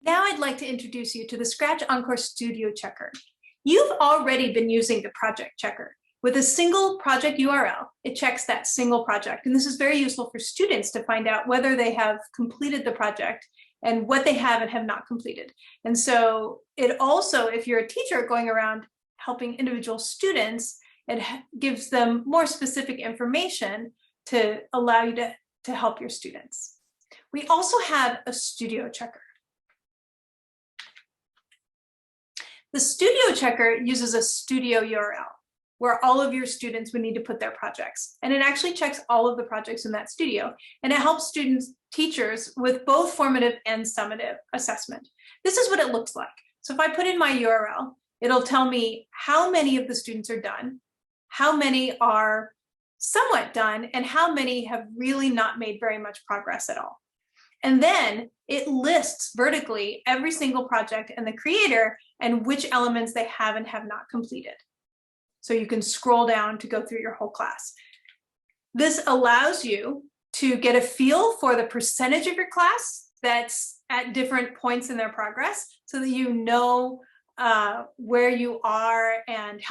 Now I'd like to introduce you to the Scratch Encore Studio Checker. You've already been using the project checker. With a single project URL, it checks that single project. And this is very useful for students to find out whether they have completed the project and what they have and have not completed. And so it also, if you're a teacher going around helping individual students, it gives them more specific information to allow you to help your students. We also have a studio checker. The studio checker uses a studio URL where all of your students would need to put their projects. And it actually checks all of the projects in that studio. And it helps teachers with both formative and summative assessment. This is what it looks like. So if I put in my URL, it'll tell me how many of the students are done, how many are somewhat done, and how many have really not made very much progress at all. And then it lists vertically every single project and the creator and which elements they have and have not completed. So you can scroll down to go through your whole class. This allows you to get a feel for the percentage of your class that's at different points in their progress so that you know where you are and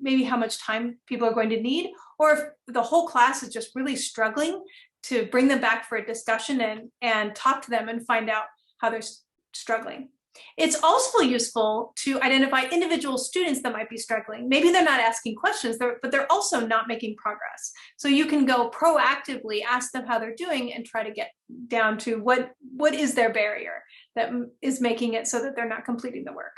maybe how much time people are going to need, or if the whole class is just really struggling, to bring them back for a discussion and talk to them and find out how they're struggling. It's also useful to identify individual students that might be struggling. Maybe they're not asking questions, but they're also not making progress. So you can go proactively, ask them how they're doing and try to get down to what is their barrier that is making it so that they're not completing the work.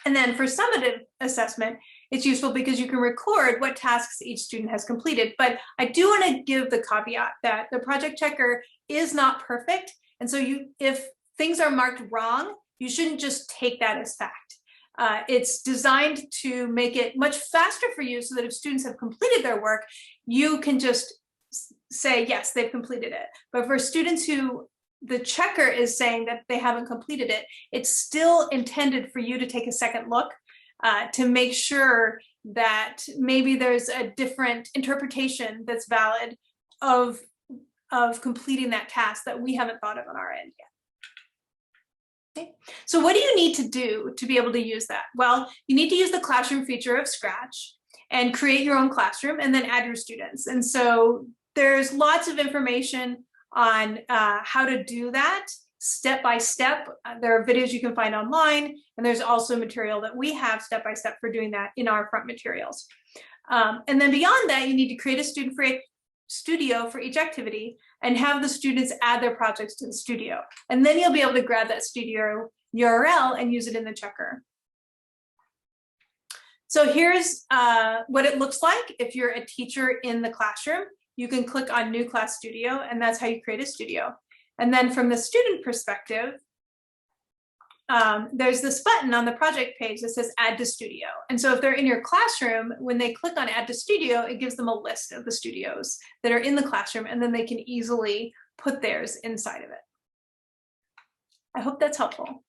And then for summative assessment, it's useful because you can record what tasks each student has completed. But I do want to give the caveat that the project checker is not perfect. And so if things are marked wrong, you shouldn't just take that as fact. It's designed to make it much faster for you so that if students have completed their work, you can just say, yes, they've completed it. But for students who the checker is saying that they haven't completed it, it's still intended for you to take a second look to make sure that maybe there's a different interpretation that's valid of completing that task that we haven't thought of on our end yet. Okay. So what do you need to do to be able to use that? Well, you need to use the classroom feature of Scratch and create your own classroom and then add your students. And so there's lots of information on how to do that step by step. There are videos you can find online, and there's also material that we have step by step for doing that in our front materials. And then beyond that, you need to create a student-free studio for each activity and have the students add their projects to the studio. And then you'll be able to grab that studio URL and use it in the checker. So here's what it looks like if you're a teacher in the classroom. You can click on New Class Studio, and that's how you create a studio. And then from the student perspective, there's this button on the project page that says Add to Studio. And so if they're in your classroom, when they click on Add to Studio, it gives them a list of the studios that are in the classroom, and then they can easily put theirs inside of it. I hope that's helpful.